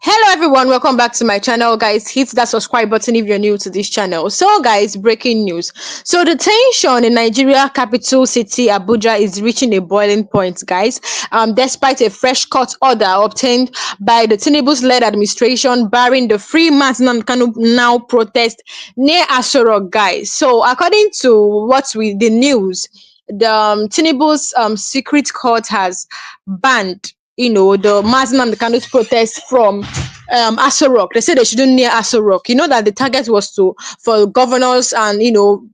Hello everyone, welcome back to my channel. Guys, hit that subscribe button if you're new to this channel. So guys, breaking news. So the tension in Nigeria capital city Abuja is reaching a boiling point, guys. Despite a fresh court order obtained by the Tinubu's led administration barring the free mass now protest near Aso Rock, guys. So according to the news, the Tinubu's secret court has banned the Mazin and the candles protest from Aso Rock. They said they shouldn't near Aso Rock. You know that the target was for governors and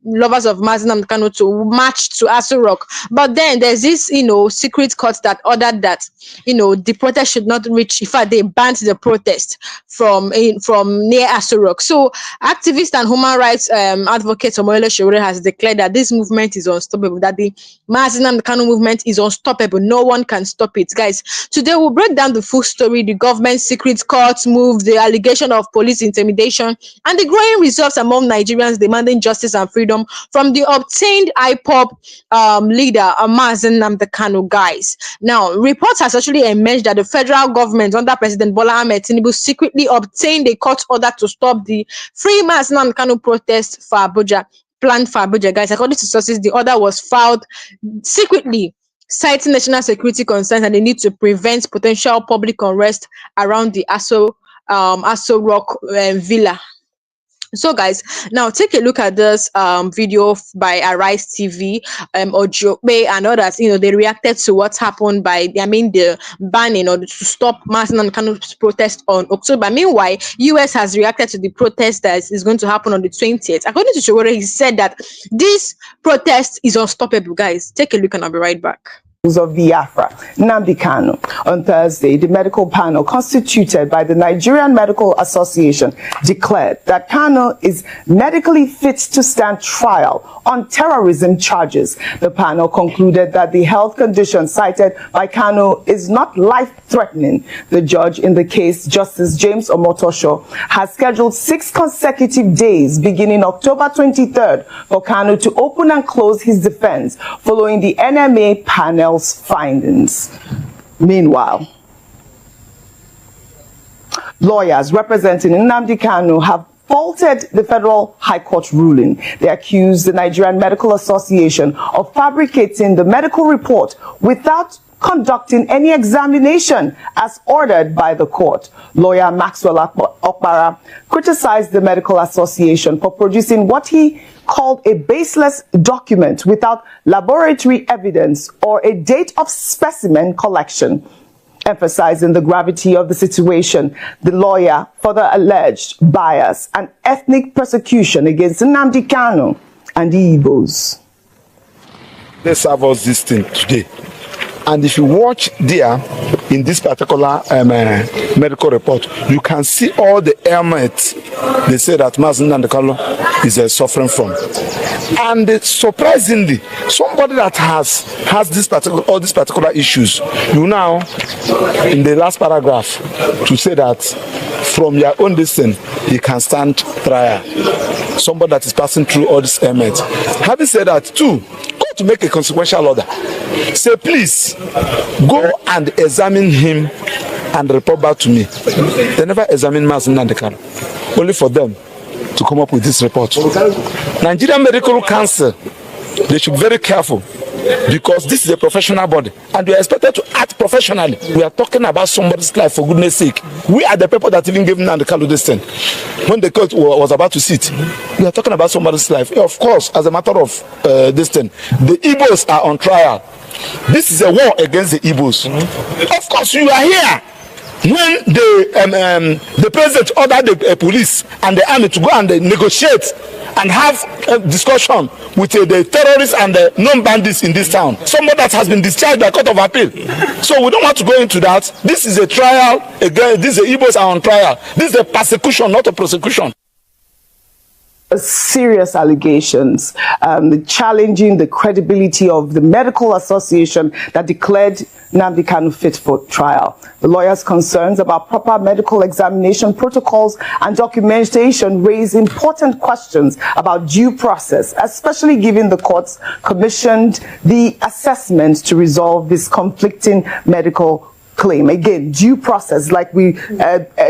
lovers of Mazin and the candle to march to Aso Rock. But then there's this secret court that ordered that the protest should not reach. In fact, they banned the protest from near Aso Rock. So activist and human rights advocate Sowore has declared that this movement is unstoppable. That the Mazin and the candle movement is unstoppable. No one can stop it, guys. Today, we'll break down the full story, the government secret court move, the allegation of police intimidation, and the growing resolve among Nigerians demanding justice and freedom from the obtained IPOB leader, Mazin Namdekano, guys. Now, reports has actually emerged that the federal government under President Bola Ahmed Tinubu secretly obtained a court order to stop the free Mazin Namdekano protest for Abuja, planned for Abuja, guys. According to sources, the order was filed secretly, citing national security concerns and the need to prevent potential public unrest around the Aso Rock Villa. So guys, now take a look at this video by Arise TV, Ojobe and others. They reacted to what happened by the banning or to stop Mazin and Kanu's protest on October. Meanwhile, US has reacted to the protest that is going to happen on the 20th. According to Sowore, he said that this protest is unstoppable, guys. Take a look and I'll be right back. Of Biafra, Nnamdi Kanu. On Thursday, the medical panel constituted by the Nigerian Medical Association declared that Kanu is medically fit to stand trial on terrorism charges. The panel concluded that the health condition cited by Kanu is not life-threatening. The judge in the case, Justice James Omotosho, has scheduled 6 consecutive days beginning October 23rd for Kanu to open and close his defense following the NMA panel findings. Meanwhile, lawyers representing Nnamdi Kanu have faulted the Federal High Court ruling. They accused the Nigerian Medical Association of fabricating the medical report without conducting any examination as ordered by the court. Lawyer Maxwell Okpara criticized the Medical Association for producing what he called a baseless document without laboratory evidence or a date of specimen collection. Emphasizing the gravity of the situation, the lawyer further alleged bias and ethnic persecution against Nnamdi Kanu and the Igbos. They serve us this thing today. And if you watch there in this particular medical report, you can see all the ailments they say that Mazin Namdekano is suffering from. And surprisingly, somebody that has all these particular issues, you now, in the last paragraph, to say that from your own distance, he can stand trial. Somebody that is passing through all these ailments. Having said that, too, go to make a consequential order. Say, please, go and examine him and report back to me. They never examine Mazin Namdekano. Only for them to come up with this report. Nigerian Medical Council, they should be very careful because this is a professional body and we are expected to act professionally. We are talking about somebody's life, for goodness sake. We are the people that even gave Namdekano this thing. When the court was about to sit, we are talking about somebody's life. Of course, as a matter of this thing, the Igbos are on trial. This is a war against the Igbos. Of course, you are here when the president ordered the police and the army to go and negotiate and have a discussion with the terrorists and the non-bandits in this town. Someone that has been discharged by Court of Appeal. So we don't want to go into that. This is a trial. Again, these Igbos are on trial. This is a persecution, not a prosecution. serious allegations, challenging the credibility of the medical association that declared Nnamdi Kanu fit for trial. The lawyers' concerns about proper medical examination protocols and documentation raise important questions about due process, especially given the courts commissioned the assessment to resolve this conflicting medical claim. Again, due process, like we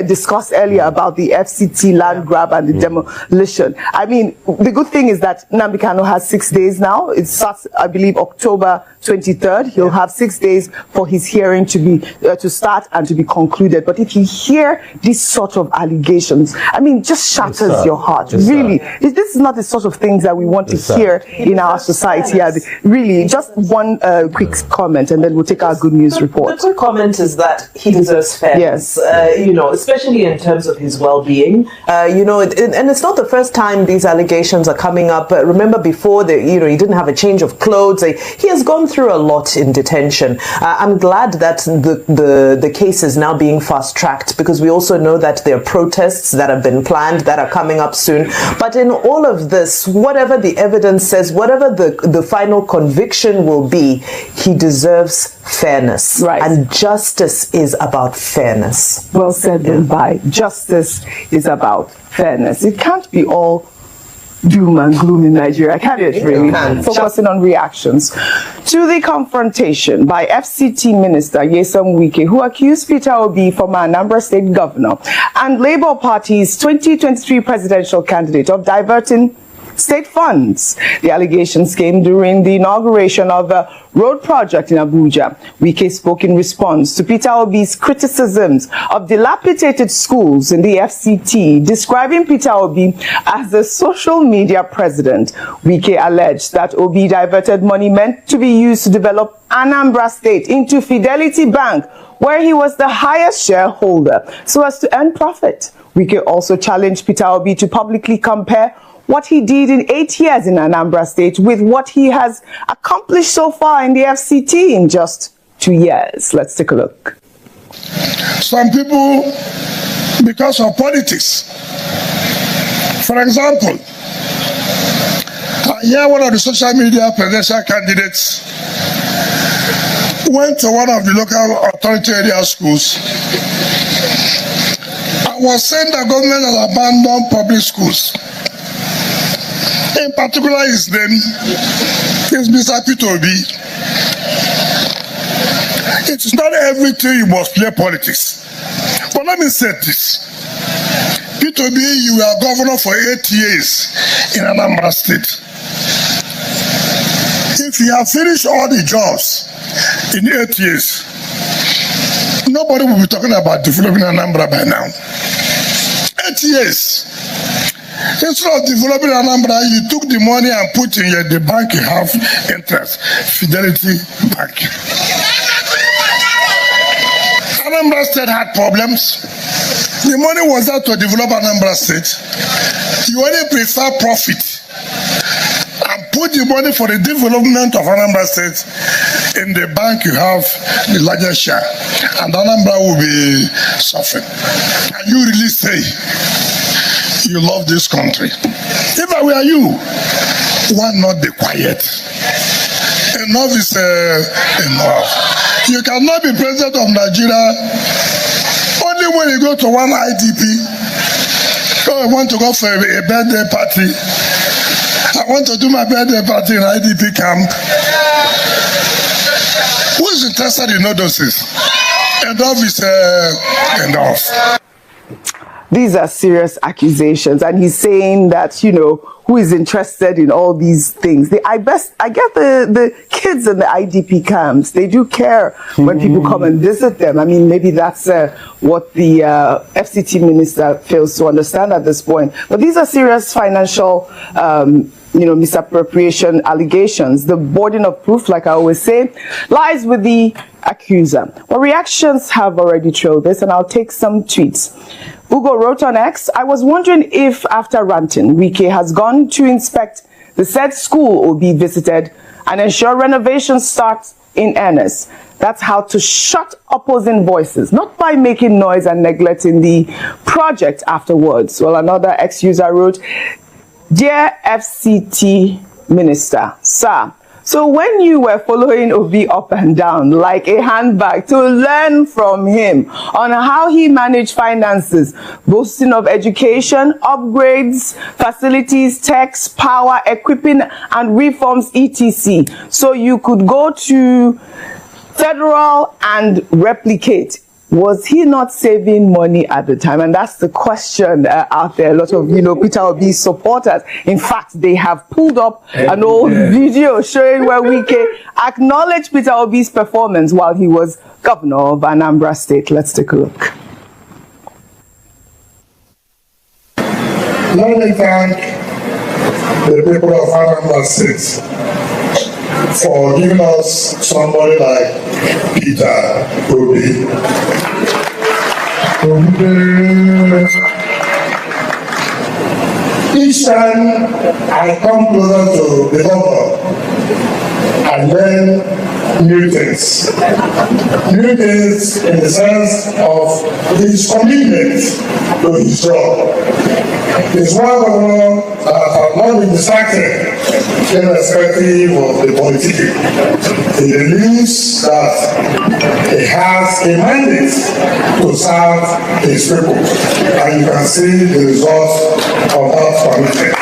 discussed earlier about the FCT land grab and the demolition. I mean, the good thing is that Nnamdi Kanu has 6 days now. It starts, I believe, October 23rd. He'll have 6 days for his hearing to be to start and to be concluded. But if you hear these sort of allegations, I mean, just shatters your heart. Really, this is not the sort of things that we want to hear in our society. Really, just one quick comment, and then we'll take our good news report. The quick comment is that he deserves fairness. Yes. You know, especially in terms of his well-being. You know, and it's not the first time these allegations are coming up. Remember before, you know, he didn't have a change of clothes. He has gone through a lot in detention. I'm glad that the case is now being fast-tracked, because we also know that there are protests that have been planned that are coming up soon. But in all of this, whatever the evidence says, whatever the final conviction will be, he deserves fairness. Right. And justice is about fairness. Well said, by justice is about fairness. It can't be all doom and gloom in Nigeria, can it really? Focusing on reactions to the confrontation by FCT Minister Nyesom Wike, who accused Peter Obi, former Anambra State Governor, and Labour Party's 2023 presidential candidate, of diverting state funds. The allegations came during the inauguration of a road project in Abuja. Wike spoke in response to Peter Obi's criticisms of dilapidated schools in the FCT, describing Peter Obi as the social media president. Wike alleged that Obi diverted money meant to be used to develop Anambra State into Fidelity Bank, where he was the highest shareholder, so as to earn profit. Wike also challenged Peter Obi to publicly compare what he did in 8 years in Anambra State with what he has accomplished so far in the FCT in just 2 years. Let's take a look. Some people, because of politics, for example, here one of the social media presidential candidates went to one of the local authority area schools and was saying the government has abandoned public schools. In particular, his name is Mr. Peter Obi. It is not everything you must play politics. But let me say this. Peter Obi, you were governor for 8 years in Anambra State. If you have finished all the jobs in 8 years, nobody will be talking about developing Anambra by now. 8 years. Instead of developing Anambra, you took the money and put in the bank you have interest, Fidelity Bank. Anambra State had problems. The money was there to develop Anambra State. You only prefer profit and put the money for the development of Anambra State in the bank you have the largest share, and Anambra will be suffering. Can you really say you love this country? If I were you, why not be quiet? Enough is enough. You cannot be president of Nigeria only when you go to one IDP. Oh, I want to go for a birthday party. I want to do my birthday party in IDP camp. Who is interested in all those things? Enough is enough. These are serious accusations, and he's saying that, you know, who is interested in all these things? I get the kids in the IDP camps. They do care when people come and visit them. I mean, maybe that's what the FCT minister fails to understand at this point. But these are serious financial misappropriation allegations. The burden of proof, like I always say, lies with the accuser. Well, reactions have already trailed this, and I'll take some tweets. Ugo wrote on X, I was wondering if after ranting, Wike has gone to inspect the said school will be visited and ensure renovations start in earnest. That's how to shut opposing voices, not by making noise and neglecting the project afterwards. Well, another ex-user wrote, Dear FCT Minister, sir, so when you were following Obi up and down like a handbag to learn from him on how he managed finances, boasting of education, upgrades, facilities, tax, power, equipping and reforms, etc., so you could go to federal and replicate, was he not saving money at the time? And that's the question out there. A lot of, Peter Obi's supporters, in fact, they have pulled up an old video showing where Wike acknowledged Peter Obi's performance while he was governor of Anambra State. Let's take a look. Let me thank the people of Anambra State for giving us somebody like Peter Obi. Each time I come closer to the governor, I learn new things. New things in the sense of his commitment to his job. He's one governor that has not been distracted, irrespective of the politics. He believes that he has a mandate to serve his people, and you can see the results of that commitment.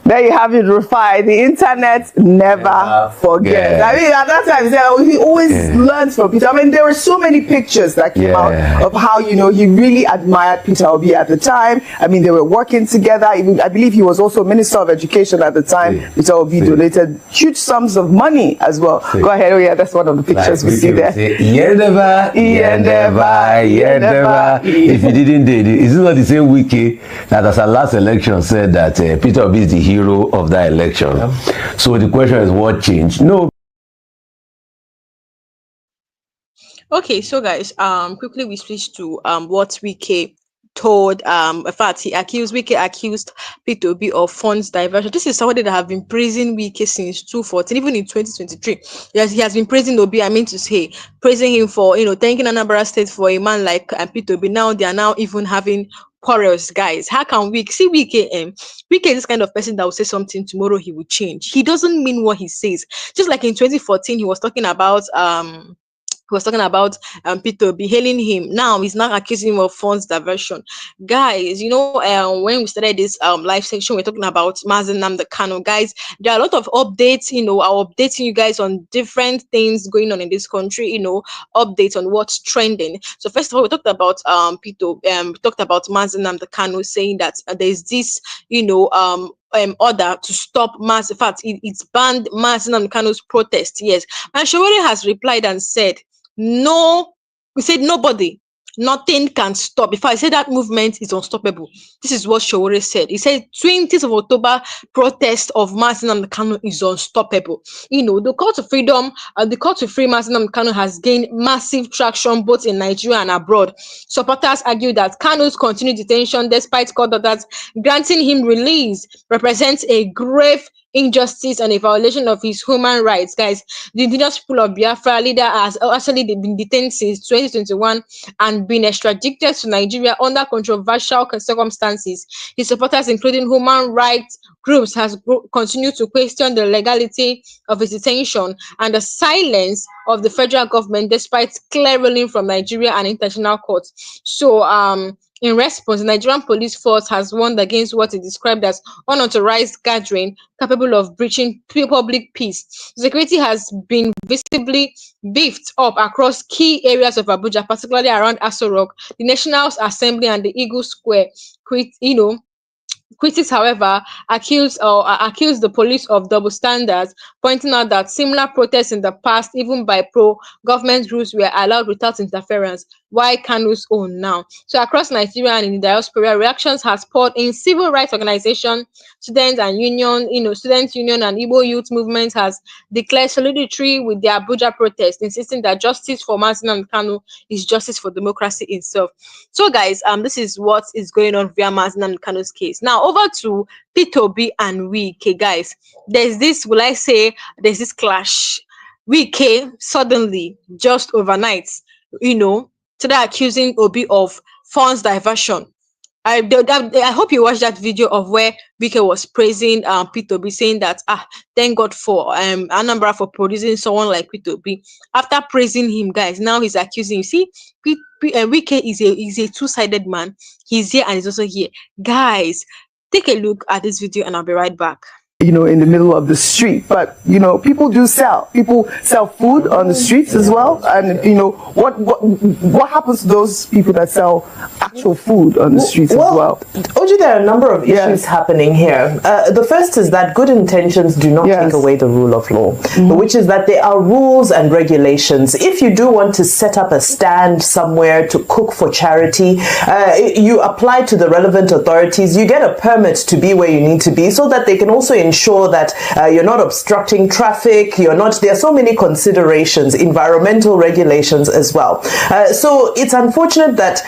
There you have it, Rufai. The internet never forgets. I mean, at that time, he always learns from Peter. I mean, there were so many pictures that came out of how, he really admired Peter Obi at the time. I mean, they were working together. Even, I believe he was also Minister of Education at the time. Peter Obi donated huge sums of money as well. Go ahead. Oh, yeah, that's one of the pictures we see there. If you didn't do it, is it not the same Wiki that as our last election said that Peter Obi is the hero of that election? So the question is, what changed? No. Okay, so guys, quickly we switch to what Wike told. In fact, Wike accused P2B of funds diversion. This is somebody that have been praising Wike since 2014, even in 2023. Yes, he has been praising Obi. I mean to say, praising him for thanking Anambra State for a man like P2B. Now they are now even having quarrels, guys. How can we see Wike? Wike is this kind of person that will say something tomorrow he will change. He doesn't mean what he says. Just like in 2014, he was talking about Peter be hailing him. Now he's not accusing him of funds diversion. Guys, when we started this live section, we're talking about Mazi Nnamdi Kanu. Guys, there are a lot of updates. I'll updating you guys on different things going on in this country. Updates on what's trending. So first of all, we talked about Peter. We talked about Mazi Nnamdi Kanu saying that there's this order to stop mass. In fact, it's banned Mazi Nnamdi Kanu's protest. Yes, and Sowore has replied and said, no, we said nobody, nothing can stop. Before I said that movement is unstoppable. This is what Sowore said. He said 20th of October protest of Mazi Nnamdi Kanu is unstoppable. The call to freedom, the call to free Mazi Nnamdi Kanu has gained massive traction both in Nigeria and abroad. Supporters argue that Kanu's continued detention, despite court orders granting him release, represents a grave injustice and a violation of his human rights. Guys, the indigenous people of Biafra leader has actually been detained since 2021 and been extradited to Nigeria under controversial circumstances. His supporters, including human rights groups, has continued to question the legality of his detention and the silence of the federal government despite clear ruling from Nigeria and international courts. So in response, the Nigerian police force has warned against what it described as unauthorized gathering capable of breaching public peace. Security has been visibly beefed up across key areas of Abuja, particularly around Aso Rock, the National Assembly, and the Eagle Square. Critics, however, accuse the police of double standards, pointing out that similar protests in the past, even by pro-government groups, were allowed without interference. Why Kanu's own now? So across Nigeria and in the diaspora, reactions has poured in. Civil rights organization, students and union, students union and Igbo youth movement has declared solidarity with the Abuja protest, insisting that justice for Mazi Nnamdi Kanu is justice for democracy itself. So guys, this is what is going on via Mazi Nnamdi Kanu's case. Now over to P2B and Wike, guys. There's this clash. Wike suddenly, just overnight, started accusing Obi of funds diversion. I hope you watched that video of where Wike was praising Peter B, saying that thank God for Anambra for producing someone like Peter B. After praising him, guys, now he's accusing. You see, Wike is a two-sided man. He's here and he's also here. Guys, take a look at this video and I'll be right back. In the middle of the street, but people sell food on the streets as well. And what happens to those people that sell actual food on the streets as well? Oji, there are a number of issues happening here. The first is that good intentions do not take away the rule of law, which is that there are rules and regulations. If you do want to set up a stand somewhere to cook for charity, you apply to the relevant authorities, you get a permit to be where you need to be, so that they can also ensure that you're not obstructing traffic, there are so many considerations, environmental regulations as well. So it's unfortunate that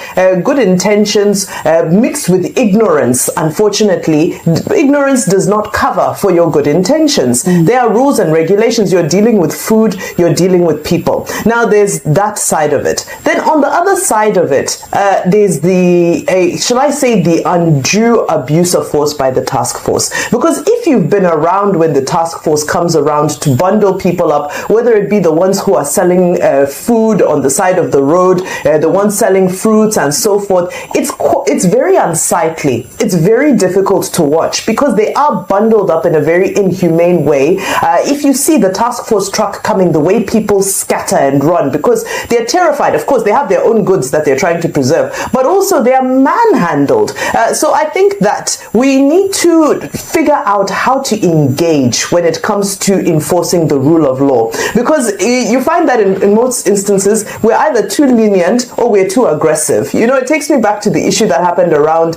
good intentions mixed with ignorance, unfortunately, ignorance does not cover for your good intentions. There are rules and regulations. You're dealing with food, you're dealing with people. Now there's that side of it. Then on the other side of it, there's shall I say, the undue abuse of force by the task force. Because if you've been around when the task force comes around to bundle people up, whether it be the ones who are selling food on the side of the road, the ones selling fruits and so forth, it's very unsightly. It's very difficult to watch because they are bundled up in a very inhumane way. If you see the task force truck coming, the way people scatter and run because they're terrified. Of course, they have their own goods that they're trying to preserve, but also they are manhandled. So I think that we need to figure out how to engage when it comes to enforcing the rule of law, because you find that in most instances we're either too lenient or we're too aggressive. It takes me back to the issue that happened around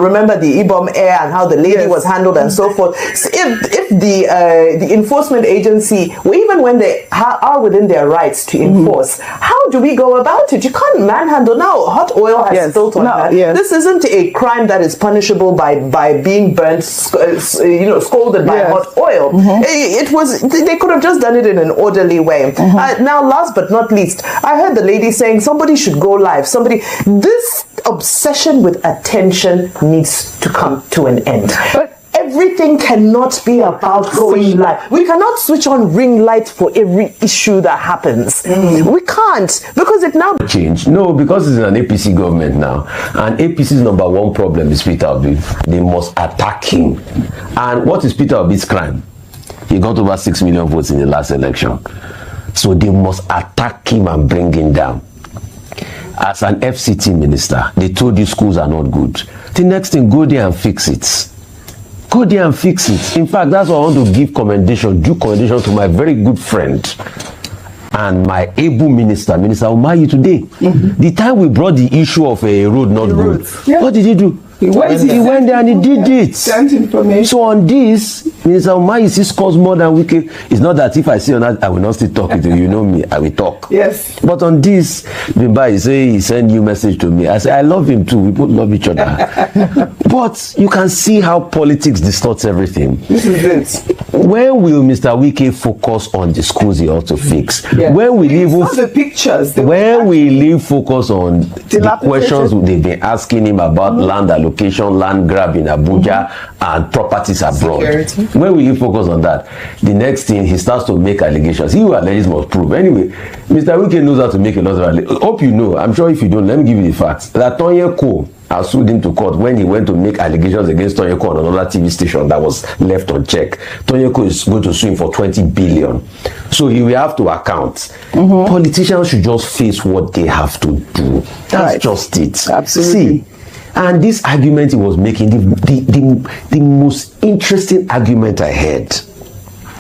remember the Ibom Air and how the lady was handled and so forth. So if the enforcement agency, or even when they are within their rights to enforce, how do we go about it? You can't manhandle. Now hot oil has spilt on that. This isn't a crime that is punishable by being burnt, scalded by hot oil. They could have just done it in an orderly way. Now, last but not least, I heard the lady saying somebody should go live. This obsession with attention needs to come to an end. But everything cannot be about going live. We cannot switch on ring lights for every issue that happens. We can't, because it now change. No, because it's an APC government now, and APC's number one problem is Peter Obi. They must attack him. And what is Peter Obi's crime? He got over 6 million votes in the last election. So they must attack him and bring him down. As an FCT minister, they told you schools are not good. The next thing, go there and fix it. Go there and fix it. In fact, that's why I want to give due commendation to my very good friend and my able minister Umahi today. The time we brought the issue of a road not good, what did he do? He went there and he did it. Sent information. So on this, Minister Umahi scores more than Wike. It's not that if I see on that, I will not still talk to you. You know me, I will talk. Yes. But on this, he sent you message to me. I say, I love him too. We both love each other. But you can see how politics distorts everything. This is it. When will Mr. Wike focus on the schools he ought to fix? When will he even the pictures? When will he focus on the questions they've been asking him about land allocation, land grab in Abuja, and properties abroad? Security. When will he focus on that? The next thing, he starts to make allegations. He who alleges must prove. Anyway, Mr. Wike knows how to make a lot of allegations. Hope you know. I'm sure if you don't, let me give you the facts. That Tonyeko I sued him to court when he went to make allegations against Tonyeko on another TV station that was left unchecked. Tonyeko is going to sue him for 20 billion. So he will have to account. Politicians should just face what they have to do. That's just it. Absolutely. See, and this argument he was making, the most interesting argument I heard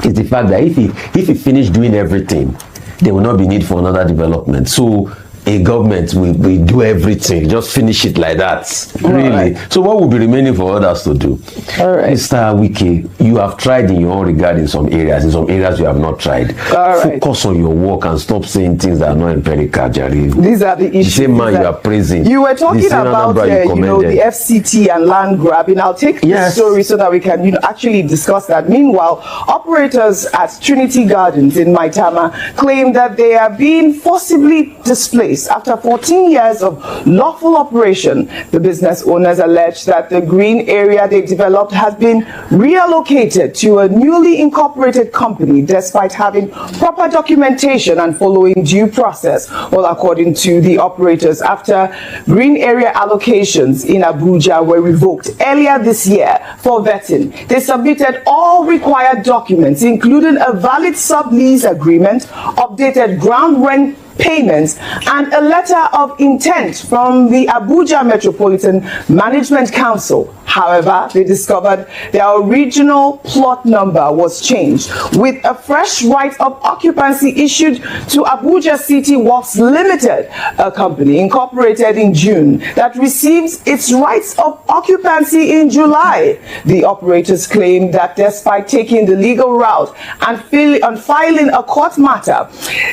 is the fact that if he finished doing everything, there will not be need for another development. So a government will do everything, just finish it like that. Really. Right. So what will be remaining for others to do? All right. Mr. Wike, you have tried in your own regard in some areas. In some areas you have not tried. Focus on your work and stop saying things that are not empirical, Jari. These are the issues. The same man you are praising. You were talking about the FCT and land grabbing. I'll take this story so that we can actually discuss that. Meanwhile, operators at Trinity Gardens in Maitama claim that they are being forcibly displaced displaced. After 14 years of lawful operation, the business owners allege that the green area they developed has been reallocated to a newly incorporated company despite having proper documentation and following due process. Well, according to the operators, after green area allocations in Abuja were revoked earlier this year for vetting, they submitted all required documents, including a valid sublease agreement, updated ground rent payments, and a letter of intent from the Abuja Metropolitan Management Council. However, they discovered their original plot number was changed, with a fresh right of occupancy issued to Abuja City Works Limited, a company incorporated in June that receives its rights of occupancy in July. The operators claim that despite taking the legal route and filing a court matter,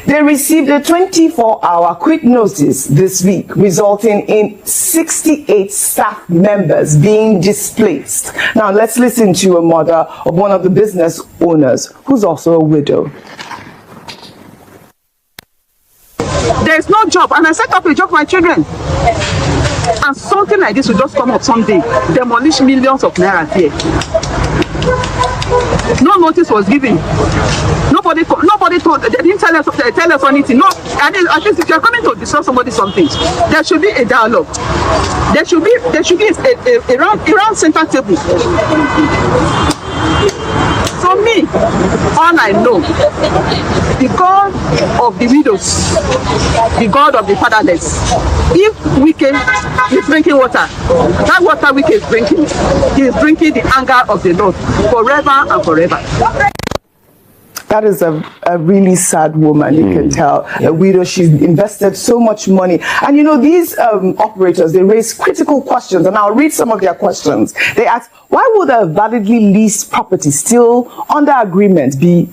they received a 24-hour quick notice this week, resulting in 68 staff members being displaced. Now let's listen to a mother of one of the business owners who's also a widow. There is no job, and I set up a job for my children. And something like this will just come up someday, demolish millions of naira here. No notice was given. Nobody told. They didn't tell us anything. No, at least if you're coming to discuss somebody something, there should be a dialogue. There should be a round center table. For me, all I know, the God of the widows, the God of the fatherless. If Wike is drinking water, that water Wike is drinking, he is drinking the anger of the Lord forever and forever. That is a really sad woman, you can tell. A widow, she's invested so much money. And you know, these operators, they raise critical questions, and I'll read some of their questions. They ask, why would a validly leased property still under agreement be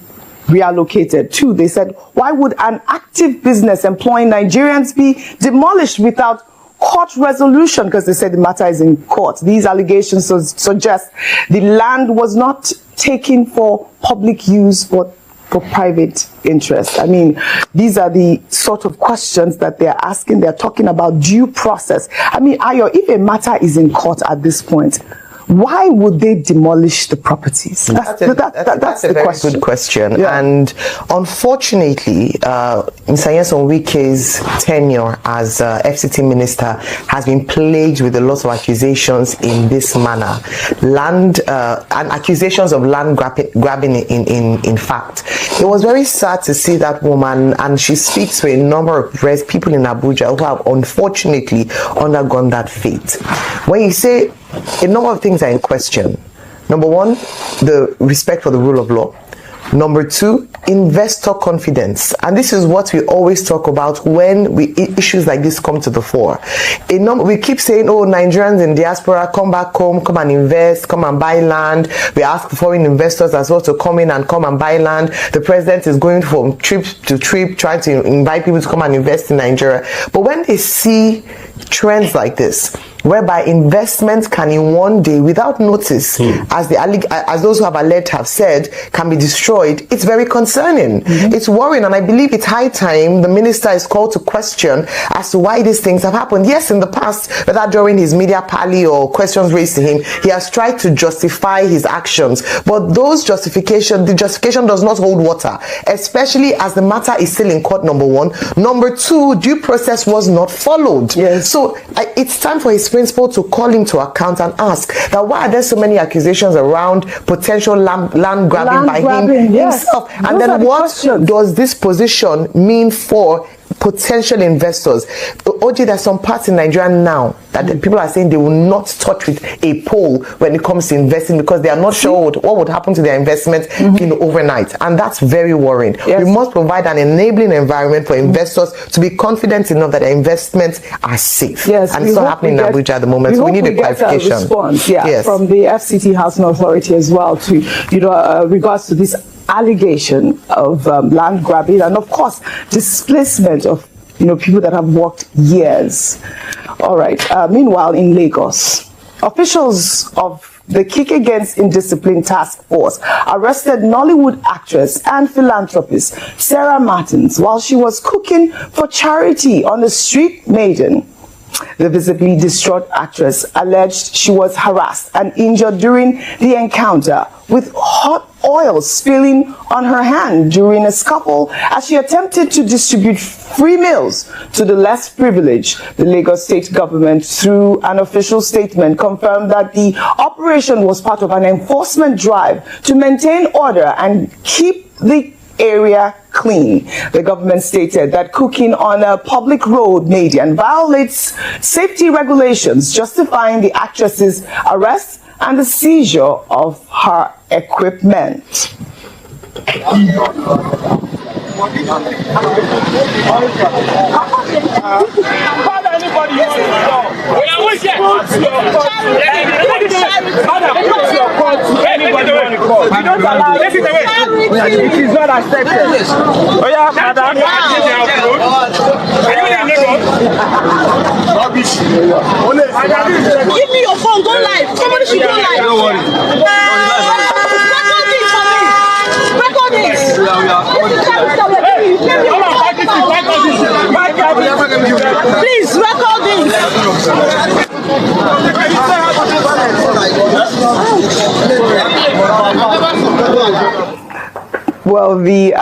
reallocated? Two, they said, why would an active business employing Nigerians be demolished without court resolution? Because they said the matter is in court. These allegations suggest the land was not taken for public use but for private interest. I mean, these are the sort of questions that they're asking. They're talking about due process. I mean, Ayo, if a matter is in court at this point, why would they demolish the properties? That's a very question. Good question. Yeah. And unfortunately, Mr. Nyesom Wike's tenure as FCT minister has been plagued with a lot of accusations in this manner. And accusations of land grabbing in fact. It was very sad to see that woman, and she speaks to a number of people in Abuja who have unfortunately undergone that fate. When you say a number of things are in question. Number one, the respect for the rule of law. Number two, investor confidence. And this is what we always talk about when issues like this come to the fore. We keep saying, oh, Nigerians in diaspora, come back home, come and invest, come and buy land. We ask foreign investors as well to come in and come and buy land. The president is going from trip to trip, trying to invite people to come and invest in Nigeria. But when they see trends like this, whereby investments can in one day, without notice, as those who have alleged have said, can be destroyed, it's very concerning. It's worrying, and I believe it's high time the minister is called to question as to why these things have happened. Yes, in the past, whether during his media parley or questions raised to him, he has tried to justify his actions, but the justification does not hold water, especially as the matter is still in court, number one. Number two, due process was not followed. Yes. So it's time for his principal to call him to account and ask that why are there so many accusations around potential land grabbing by him himself? And then what does this position mean for potential investors? OJ, there's some parts in Nigeria now that people are saying they will not touch with a pole when it comes to investing because they are not sure what would happen to their investment overnight, and that's very worrying. We must provide an enabling environment for investors to be confident enough that their investments are safe. And it's not happening in Abuja at the moment, so we need a clarification. A response, from the FCT Housing Authority as well to regards to this allegation of land grabbing and of course displacement of people that have worked years. All right. Meanwhile, in Lagos, officials of the Kick Against Indiscipline Task Force arrested Nollywood actress and philanthropist Sarah Martins while she was cooking for charity on the street Maiden. The visibly distraught actress alleged she was harassed and injured during the encounter, with hot oil spilling on her hand during a scuffle as she attempted to distribute free meals to the less privileged. The Lagos state government, through an official statement, confirmed that the operation was part of an enforcement drive to maintain order and keep the area clean. The government stated that cooking on a public road median violates safety regulations, justifying the actress's arrest and the seizure of her equipment. It is not accepted. Oh yeah, madam. Give me your phone, go live. Somebody should go live. Don't worry. Record this. Please record this. Well, the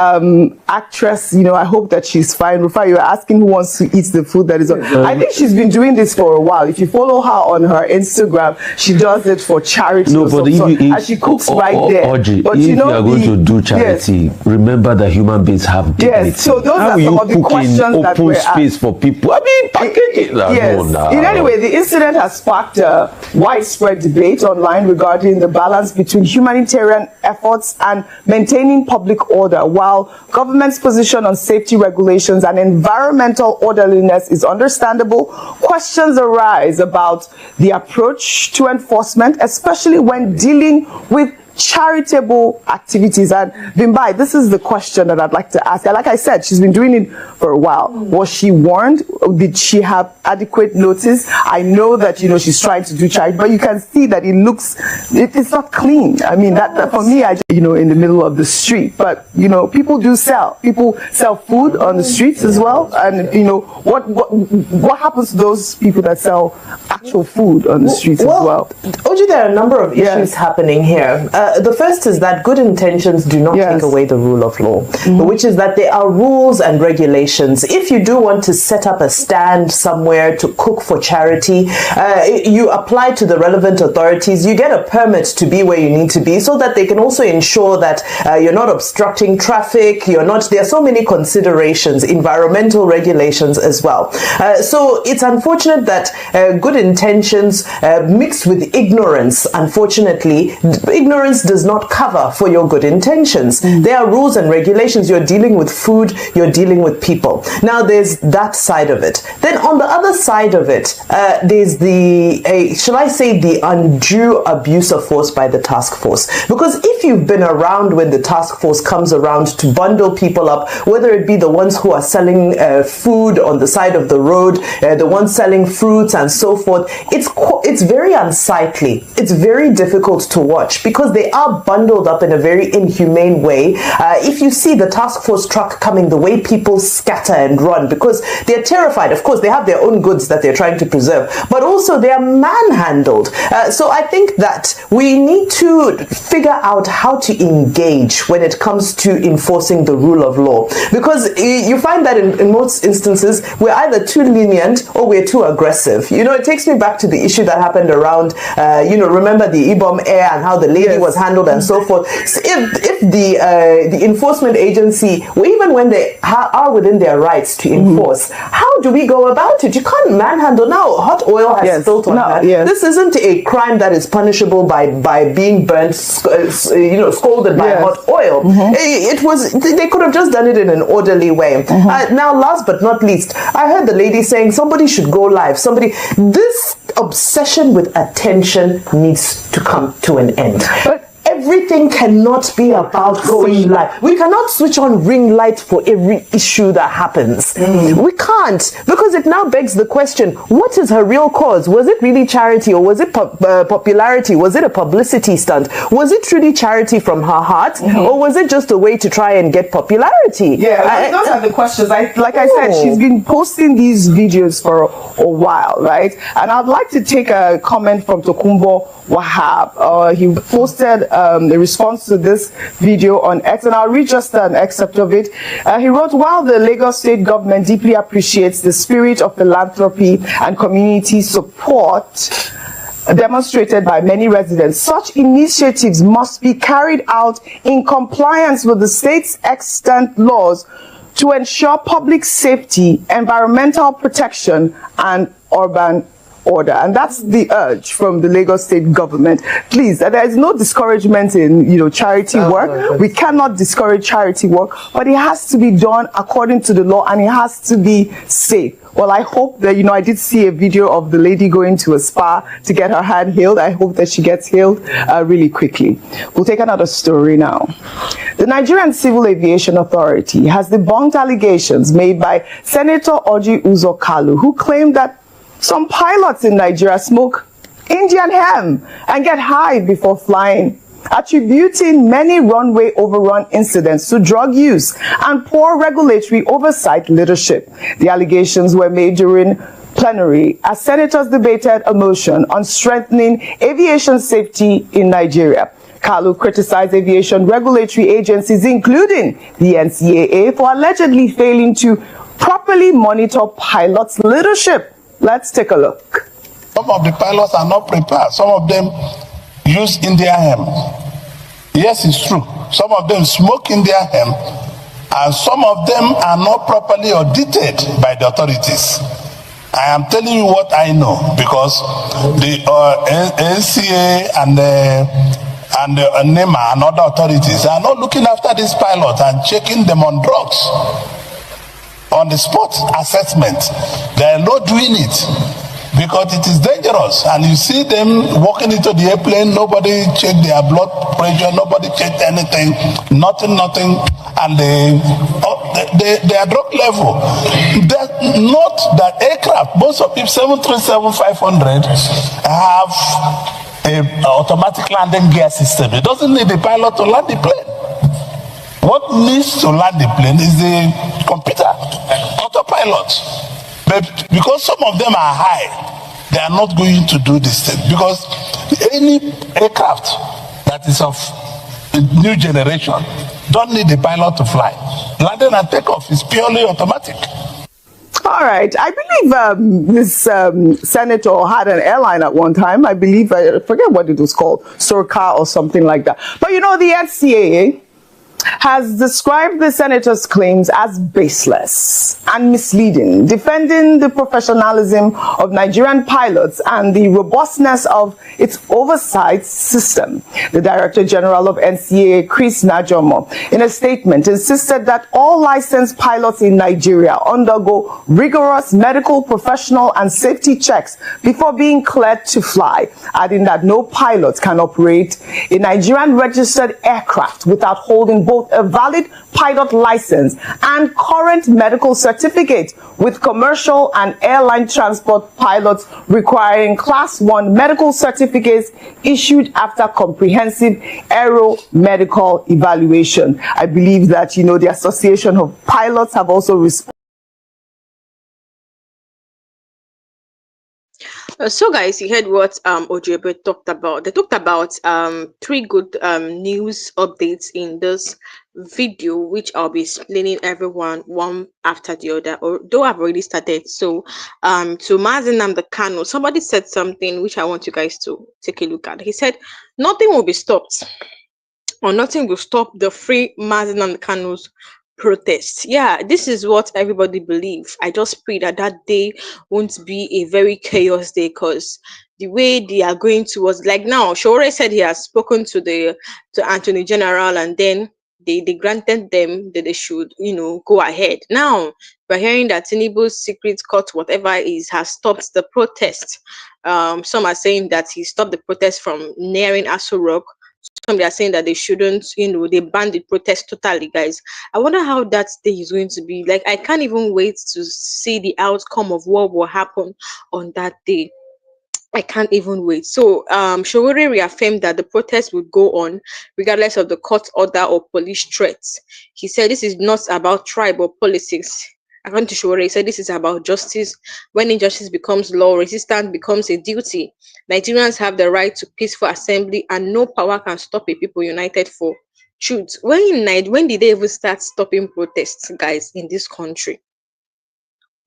actress, I hope that she's fine. Rufa, you were asking who wants to eat the food that is on. I think she's been doing this for a while. If you follow her on her Instagram, she does it for charity. No, but and she cooks right there. Audrey, but if you are going to do charity, remember that human beings have dignity. Yes, so those How are some of the questions that open were space for people? I mean, package it. Yes. In any way, the incident has sparked a widespread debate online regarding the balance between humanitarian efforts and maintaining public order, while government's position on safety regulations and environmental orderliness is understandable. Questions arise about the approach to enforcement, especially when dealing with charitable activities. And Bimbai, this is the question that I'd like to ask her. Like I said, she's been doing it for a while. Was she warned? Did she have adequate notice? I know that, she's trying to do charity, but you can see that it's not clean. I mean, that for me, in the middle of the street. But, people sell food on the streets as well. And, what happens to those people that sell actual food on the streets as well? Oji, there are a number of issues happening here. The first is that good intentions do not take away the rule of law, which is that there are rules and regulations. If you do want to set up a stand somewhere to cook for charity, you apply to the relevant authorities, you get a permit to be where you need to be so that they can also ensure that you're not obstructing traffic, there are so many considerations, environmental regulations as well. So it's unfortunate that good intentions mixed with ignorance, unfortunately, ignorance does not cover for your good intentions. There are rules and regulations. You're dealing with food, you're dealing with people. Now there's that side of it. Then on the other side of it, there's the undue abuse of force by the task force. Because if you've been around when the task force comes around to bundle people up, whether it be the ones who are selling food on the side of the road, the ones selling fruits and so forth, it's very unsightly. It's very difficult to watch because they are bundled up in a very inhumane way. If you see the task force truck coming, the way people scatter and run because they're terrified. Of course, they have their own goods that they're trying to preserve, but also they are manhandled. So I think that we need to figure out how to engage when it comes to enforcing the rule of law, because you find that in most instances we're either too lenient or we're too aggressive. It takes me back to the issue that happened around, remember the Ibom Air and how the lady was handled and so forth. So if the enforcement agency, or even when they are within their rights to enforce, how do we go about it? You can't manhandle. Now hot oil has spilt on her. This isn't a crime that is punishable by being burnt, scalded by hot oil. They could have just done it in an orderly way. Now last but not least, I heard the lady saying somebody should go live. This obsession with attention needs to come to an end. But everything cannot be about ring light. We cannot switch on ring light for every issue that happens. We can't, because it now begs the question, what is her real cause? Was it really charity, or was it popularity? Was it a publicity stunt? Was it truly charity from her heart, or was it just a way to try and get popularity? Yeah, those are the questions. Like I said, she's been posting these videos for a while, right? And I'd like to take a comment from Tokumbo Wahab. He posted a response to this video on X, and I'll read just an excerpt of it. He wrote, while the Lagos state government deeply appreciates the spirit of philanthropy and community support demonstrated by many residents, such initiatives must be carried out in compliance with the state's extant laws to ensure public safety, environmental protection, and urban order. And that's the urge from the Lagos state government. Please, there is no discouragement in charity work. We cannot discourage charity work, but it has to be done according to the law, and it has to be safe. Well, I hope that, I did see a video of the lady going to a spa to get her hand healed. I hope that she gets healed really quickly. We'll take another story now. The Nigerian Civil Aviation Authority has debunked allegations made by Senator Orji Uzor Kalu, who claimed that some pilots in Nigeria smoke Indian hemp and get high before flying, attributing many runway overrun incidents to drug use and poor regulatory oversight leadership. The allegations were made during plenary as senators debated a motion on strengthening aviation safety in Nigeria. Kalu criticized aviation regulatory agencies, including the NCAA, for allegedly failing to properly monitor pilots' leadership. Let's take a look. Some of the pilots are not prepared. Some of them use Indian hemp. Yes, it's true. Some of them smoke Indian hemp, and some of them are not properly audited by the authorities. I am telling you what I know, because the NCA and NEMA and other authorities are not looking after these pilots and checking them on drugs. On the spot assessment, they are not doing it because it is dangerous, and you see them walking into the airplane, nobody checked their blood pressure, nobody checked anything, nothing, and their drug level. Not that aircraft, most of them 737-500 have a automatic landing gear system. It doesn't need the pilot to land the plane. What needs to land the plane is the computer, autopilot. But because some of them are high, they are not going to do this thing. Because any aircraft that is of new generation don't need the pilot to fly. Landing and takeoff is purely automatic. All right. I believe this senator had an airline at one time. I believe, I forget what it was called, Sorka or something like that. But the NCAA has described the senator's claims as baseless and misleading, defending the professionalism of Nigerian pilots and the robustness of its oversight system. The Director General of NCAA, Chris Najomo, in a statement insisted that all licensed pilots in Nigeria undergo rigorous medical, professional, and safety checks before being cleared to fly, adding that no pilot can operate a Nigerian registered aircraft without holding both a valid pilot license and current medical certificate, with commercial and airline transport pilots requiring Class 1 medical certificates issued after comprehensive aeromedical evaluation. I believe that, the Association of Pilots have also responded. So guys, you heard what Ojebe talked about. They talked about three good news updates in this video, which I'll be explaining everyone one after the other, although I've already started. So to Mazi Nnamdi Kanu, somebody said something which I want you guys to take a look at. He said nothing will be stopped, or nothing will stop the free Mazi Nnamdi Kanu's protests. Yeah, this is what everybody believes. I just pray that that day won't be a very chaos day, because the way they are going towards, like now, Sowore said he has spoken to Attorney General, and then they granted them that they should, go ahead. Now we're hearing that Tinubu's secret court, whatever is, has stopped the protest. Some are saying that he stopped the protest from nearing Aso Rock. some they are saying that they shouldn't, they banned the protest totally, guys. I wonder how that day is going to be. Like, I can't even wait to see the outcome of what will happen on that day. I can't even wait. So, Sowore reaffirmed that the protest would go on regardless of the court order or police threats. He said this is not about tribe or politics. According to Sowore, he said this is about justice. When injustice becomes law, resistance becomes a duty. Nigerians have the right to peaceful assembly, and no power can stop a people united for truth. When did they even start stopping protests, guys, in this country?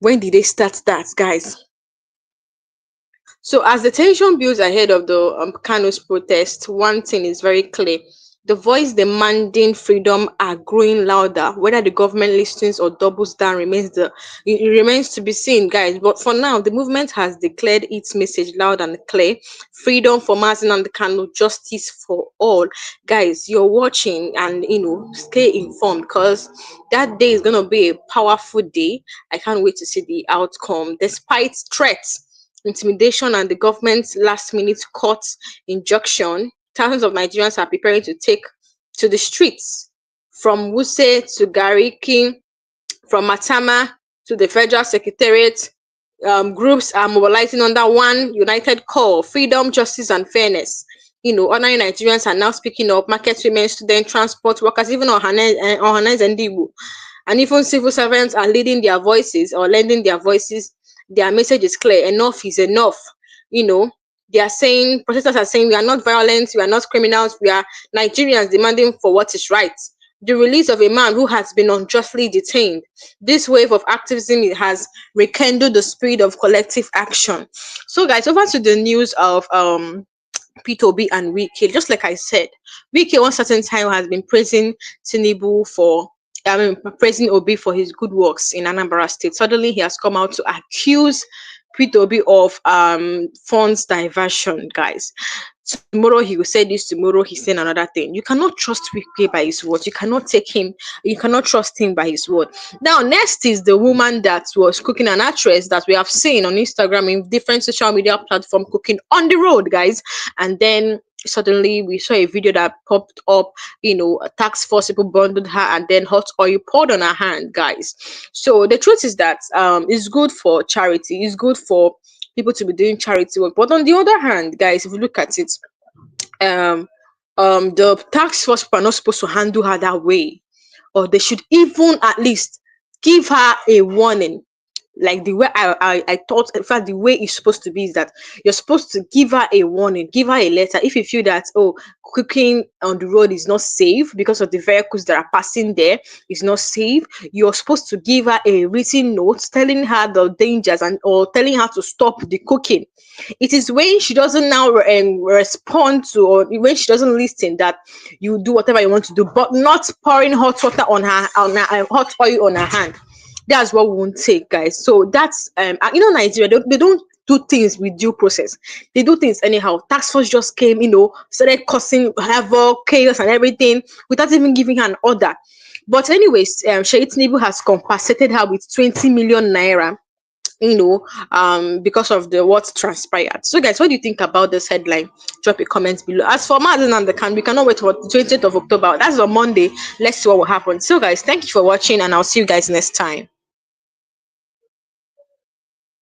When did they start that, guys? So as the tension builds ahead of the Kano's protest, one thing is very clear. The voice demanding freedom are growing louder. Whether the government listens or doubles down it remains to be seen, guys. But for now, the movement has declared its message loud and clear. Freedom for Mazen and the Kano, justice for all. Guys, you're watching and stay informed, because that day is gonna be a powerful day. I can't wait to see the outcome. Despite threats, intimidation, and the government's last-minute court injunction, thousands of Nigerians are preparing to take to the streets, from Wuse to Gariki, from Matama to the Federal Secretariat. Groups are mobilizing under one united call: freedom, justice, and fairness. Ordinary Nigerians are now speaking up: market women, students, transport workers, even Ohanes and Dibu. And even civil servants are leading their voices or lending their voices. Their message is clear: enough is enough. Protesters are saying, we are not violent, we are not criminals, we are Nigerians demanding for what is right. The release of a man who has been unjustly detained. This wave of activism has rekindled the spirit of collective action. So, guys, over to the news of P2B and Wike. Just like I said, Wike one certain time has been praising Tinubu praising Obi for his good works in Anambra State. Suddenly, he has come out to accuse P2B of funds diversion, guys. Tomorrow he will say this, tomorrow he's saying another thing. You cannot trust Wike by his word. You cannot trust him by his word. Now, next is the woman that was cooking, an actress that we have seen on Instagram in different social media platforms, cooking on the road, guys. And then suddenly we saw a video that popped up, a tax force people bundled her and then hot oil poured on her hand, guys. So the truth is that it's good for charity, it's good for people to be doing charity work. But on the other hand, guys, if you look at it, the tax force people are not supposed to handle her that way, or they should even at least give her a warning. Like the way I thought, in fact, the way it's supposed to be is that you're supposed to give her a warning, give her a letter. If you feel that, cooking on the road is not safe because of the vehicles that are passing there is not safe, you're supposed to give her a written note telling her the dangers or telling her to stop the cooking. It is when she doesn't now respond to, or when she doesn't listen, that you do whatever you want to do, but not pouring hot water on her hot oil on her hand. That's what we won't take, guys. So that's Nigeria, they don't do things with due process. They do things anyhow. Task force just came, started causing havoc, chaos, and everything without even giving her an order. But anyways, Sheikh Tinubu has compensated her with 20 million naira. Because of what transpired. So, guys, what do you think about this headline? Drop a comment below. As for Mazen and the Can, we cannot wait for the 20th of October. That's on Monday. Let's see what will happen. So, guys, thank you for watching, and I'll see you guys next time.